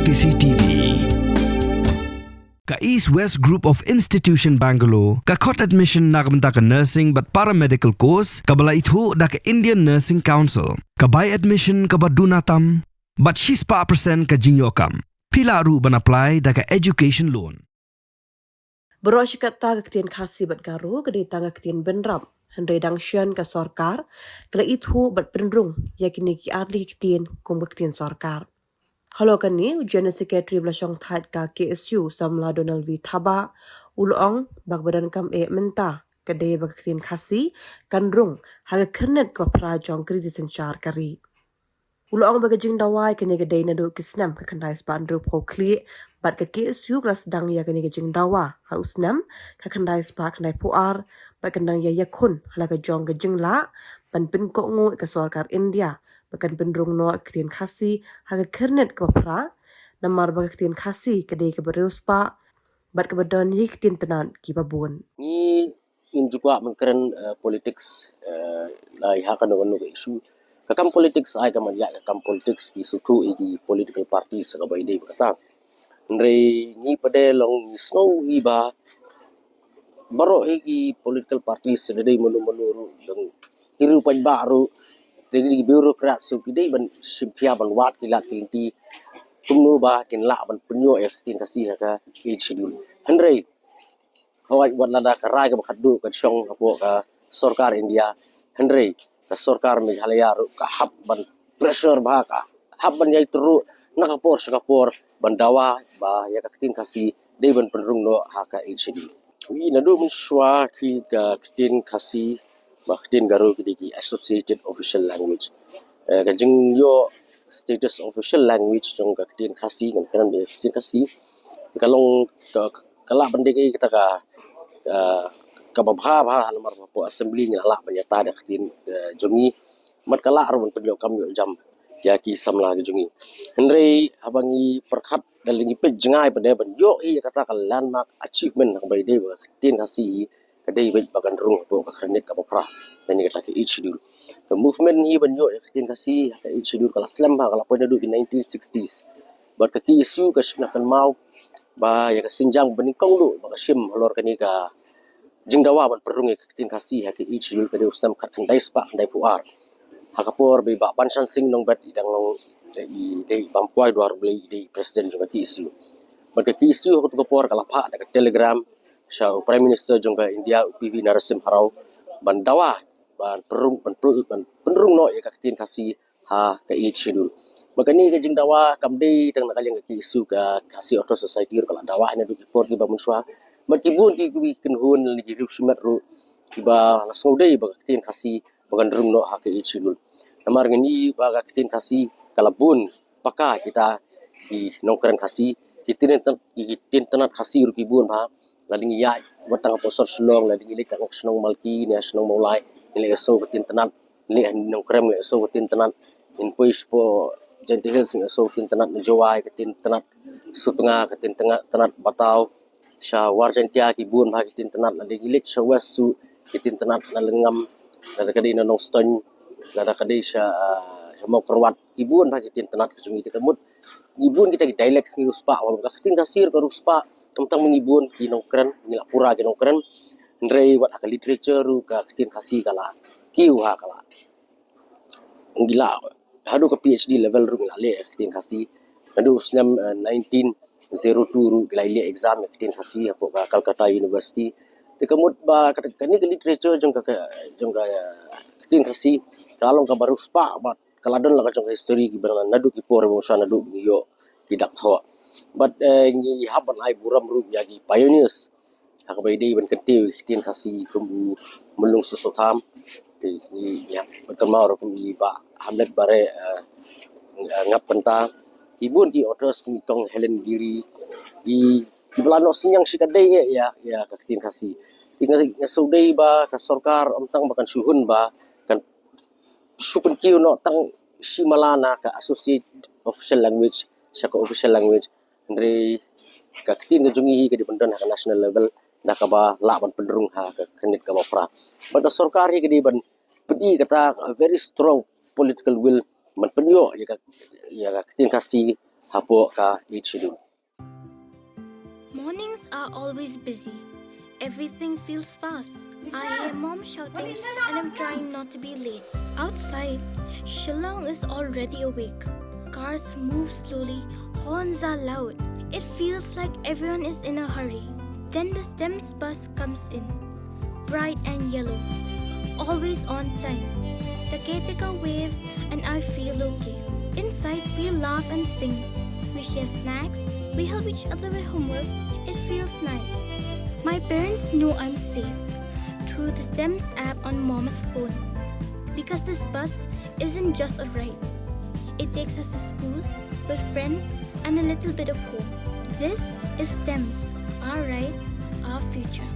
CCTV. Ka East West Group of Institution Bangalore, ka khot admission nakamta ka nursing but paramedical course, ka bala ithu da ka Indian Nursing Council, ka buy admission ka badunatam, but 6% ka jinyokam. Pila ru ban apply da ka education loan. Beroshikat ta ketien khasi bat garu kedi tanga ketien benram. Hendai dangshan ka sorkar, kala ithu bat penrung yakini ki adli ketien kum ketien sorkar. Halo kani General Secretary Blasong That ka KSU Samla Donald V Thaba ulong bag badan kam menta kedai bag ketien khasi kanrung haga kernet ka prajong kriti senchar kari. Ulong bag jing dawai kini kedai nadu kisnam ka kandai spandru prokli bat ka KSU kelas dang ya kini jing dawa hausnam ka kandai spa kandai puar bat kandang ya yakun halaga jong ka jing la ban pin ko ngu ka sorkar India bakan pendrung no ketien khasi haga kernet ka pra namar bag ketien khasi kedai ka beruspa bat ka badan yi ketien tenan ki babun. Ni in juga mengkeren politics lai hakan dengan isu kakam politics ai kaman ya kakam politics isu tu igi political parties ka bai dei kata ndrei ni pade long snow iba baro igi political parties dei menu deng hiru pan baru dei bureaucrat su dei ban simpia ban wat kilat tinti tumnu ba kin la ban penyo tin kasih ka schedule ndrei hawai buat lada karai ka khaddu ka chong apo ka sarkar India hendrei ka sarkar me halaya ru ka hab ban pressure ba ka hab ban yai tru nakapor sakapor ban dawa ba ya ka tin kasi dei ban penrung no ha ka schedule wi nadu menswa ki ka tin kasi ba tin garu ki associated official language ka jing yo status official language jong ka tin kasi kan de tin kasi kalong kala bandai kita ka kababha ba alamar po assembly ni ala panyata da khatin jungi mat kala arun pedlo kam yo jam ya ki samla ge jungi henrei abangi perkhat dalingi pe jengai pade ban yo i kata ka landmark achievement ka bai de ba tin kasi kadai bai bagan rung po ka krenit ka pra ni kata ki schedule the movement hi ban yo tin kasi ka schedule kala slam ba kala pode du in 1960s but ka ki isu ka shnakan mau ba ya ka sinjang bening kong lu ba ka shim lor kani ka jingdawa ban perung ke tin kasi ha ke schedule ka de usam khat kandai spa kandai puar hakapor be ba ban san sing nong bat idang nong dei bampuai duar blei dei president juga ki isu ba ka ki isu ko por kala pha da telegram sha prime minister jongga India PV Narasim Harau ban dawa ban perung ban penrung no ya ka tin kasi ha ka schedule makani ke jingdawa kamdei tang nakaling ki isu ka kasi auto society kala dawa na du ki por ki ba munswa makibun ki kenhun li riu simat ru kiba lasau dei ba tin kasi bagan rung no ha ke schedule tamar ngani ba ka tin kasi kalabun paka kita di nongkran kasi kitin tanat kasi ru kibun ba lading ya watang posor slong lading ile tang snong malki ne snong maulai ile so kitin tanat ile nongkram le so kitin tanat in push po jentil sing so kitin tanat jowai kitin tanat sutunga kitin tanat batau sha warjantia ki bun ba kitin tanat la digilit sha wasu kitin tanat la lengam la kadai na nong ston la kadai sha mau kerwat ibun ba kitin tanat kejungi tekemut ibun kita ki dialect ni ruspa wa ka kitin kasir ka ruspa tentang mengibun ki nongkran ni lapura ki nongkran ndrei wat ka literature ru ka kitin kasi kala kiu ha kala ngila hadu ka PhD level ru la le kitin kasi hadu snam 1902 ru gilai exam kitin kasi apo ka Calcutta University tekemut ba kani literature jong ka kitin kasi kalong ka baru spa ba kaladon la ka jong history ki berana nadu ki por mo sa nadu yo ki daktho but ni haban ai buram ru ya ki pioneers hak bai dei ban kentiu kitin kasi kumbu melung susotam ni ya berkemau ru ba hamlet bare ngap penta kibun ki otros ki tong Helen Giri di belano sinyang sikadai ya ka kitin kasi tinggal ngasudai ba ka sarkar amtang bakan suhun ba kan supun kiu no tang simalana ka associate official language sa ka official language ndre ka kitin ka jungi ka di bandan ka national level na ka ba la ban pendrung ha ka kanit ka ba pra pada sarkar hi ka di ban pedi kata very strong political will man penyo ya ka kitin kasi hapo ka each schedule. Mornings are always busy. Everything feels fast. I hear mom shouting and I'm trying not to be late. Outside, Shillong is already awake. Cars move slowly, horns are loud. It feels like everyone is in a hurry. Then the STEMS bus comes in, bright and yellow, always on time. The caretaker waves and I feel okay. Inside, we laugh and sing. We share snacks, we help each other with homework. It feels nice. My parents know I'm safe through the STEMS app on Mom's phone. Because this bus isn't just a ride. It takes us to school with friends and a little bit of hope. This is STEMS, our ride, our future.